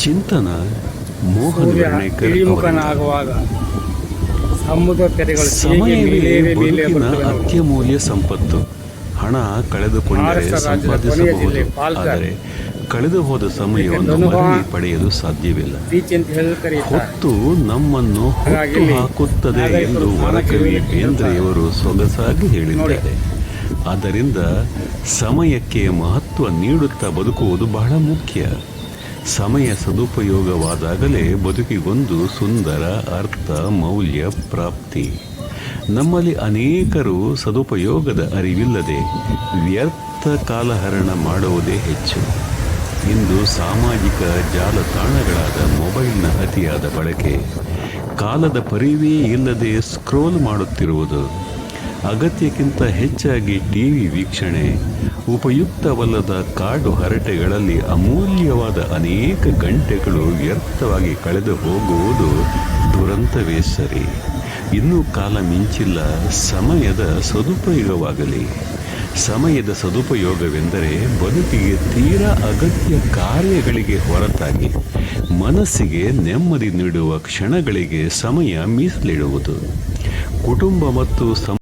ಚಿಂತನ ಮೋಹನ್ ಸೂರ್ಯ ವರ್ಣೇಕರ್ ಅವರಿಂದ. ಇಳಿಮುಖನಾಗುವಾಗ ಸಮುದ್ರ ತೆರೆಗಳು ಹೇಗೆ ಸಮಯವೇ ಮೇಲೇರೆ ಮೇಲೆ ಬದುಕಿನ ಬರುತ್ತವೆ ನೋಡಿ. ಅತ್ಯಮೂಲ್ಯ ಸಂಪತ್ತು. ಹಣ ಕಳೆದುಕೊಂಡರೆ ಮಹಾರಾಷ್ಟ್ರ ರಾಜ್ಯದ ಕೊನೆಯ ಸಂಪಾದಿಸಬಹುದು, ಜಿಲ್ಲೆ ಪಾಲ್ಘರ್. ಆದರೆ ಕಳೆದು ಹೋದ ಸಮಯವನ್ನು ಮರಳಿ ಪಡೆಯಲು ಸಾಧ್ಯವಿಲ್ಲ. ಬೀಚ್ ಅಂತ ಹೇಳಿ ಕರೆಯುತ್ತಾರೆ. ಹೊತ್ತು ನಮ್ಮನ್ನು ಹಾಗಾಗಿ ಹೊತ್ತು ಇಲ್ಲಿ ಹಾಕುತ್ತದೆ ಎಂದು ನಾಗರಿಕರು ವರಕವಿ ಸ್ನಾನಕ್ಕೆ ಬೇಂದ್ರೆಯವರು ಸೊಗಸಾಗಿ ಹೇಳಿದ್ದಾರೆ. ಆದ್ದರಿಂದ ಸಮಯಕ್ಕೆ ಮಹತ್ವ ನೀಡುತ್ತಾ ಬದುಕುವುದು ಬಹಳ ಮುಖ್ಯ. ಸಮಯ ಸದುಪಯೋಗವಾದಾಗಲೇ ಬದುಕಿಗೊಂದು ಸುಂದರ ಅರ್ಥ ಮೌಲ್ಯ ಪ್ರಾಪ್ತಿ. ನಮ್ಮಲ್ಲಿ ಅನೇಕರು ಸದುಪಯೋಗದ ಅರಿವಿಲ್ಲದೆ ವ್ಯರ್ಥ ಕಾಲಹರಣ ಮಾಡುವುದೇ ಹೆಚ್ಚು. ಇಂದು ಸಾಮಾಜಿಕ ಜಾಲತಾಣಗಳಾದ ಮೊಬೈಲ್ನ ಅತಿಯಾದ ಬಳಕೆ, ಕಾಲದ ಪರಿವೇ ಇಲ್ಲದೆ ಸ್ಕ್ರೋಲ್ ಮಾಡುತ್ತಿರುವುದು, ಅಗತ್ಯಕ್ಕಿಂತ ಹೆಚ್ಚಾಗಿ ಟಿವಿ ವೀಕ್ಷಣೆ, ಉಪಯುಕ್ತವಲ್ಲದ ಕಾಡು ಹರಟೆಗಳಲ್ಲಿ ಅಮೂಲ್ಯವಾದ ಅನೇಕ ಗಂಟೆಗಳು ವ್ಯರ್ಥವಾಗಿ ಕಳೆದು ಹೋಗುವುದು ದುರಂತವೇ ಸರಿ. ಇನ್ನೂ ಕಾಲ ಮಿಂಚಿಲ್ಲ, ಸಮಯದ ಸದುಪಯೋಗವಾಗಲಿ. ಸಮಯದ ಸದುಪಯೋಗವೆಂದರೆ ಬದುಕಿಗೆ ತೀರಾ ಅಗತ್ಯ ಕಾರ್ಯಗಳಿಗೆ ಹೊರತಾಗಿ ಮನಸ್ಸಿಗೆ ನೆಮ್ಮದಿ ನೀಡುವ ಕ್ಷಣಗಳಿಗೆ ಸಮಯ ಮೀಸಲಿಡುವುದು. ಕುಟುಂಬ ಮತ್ತು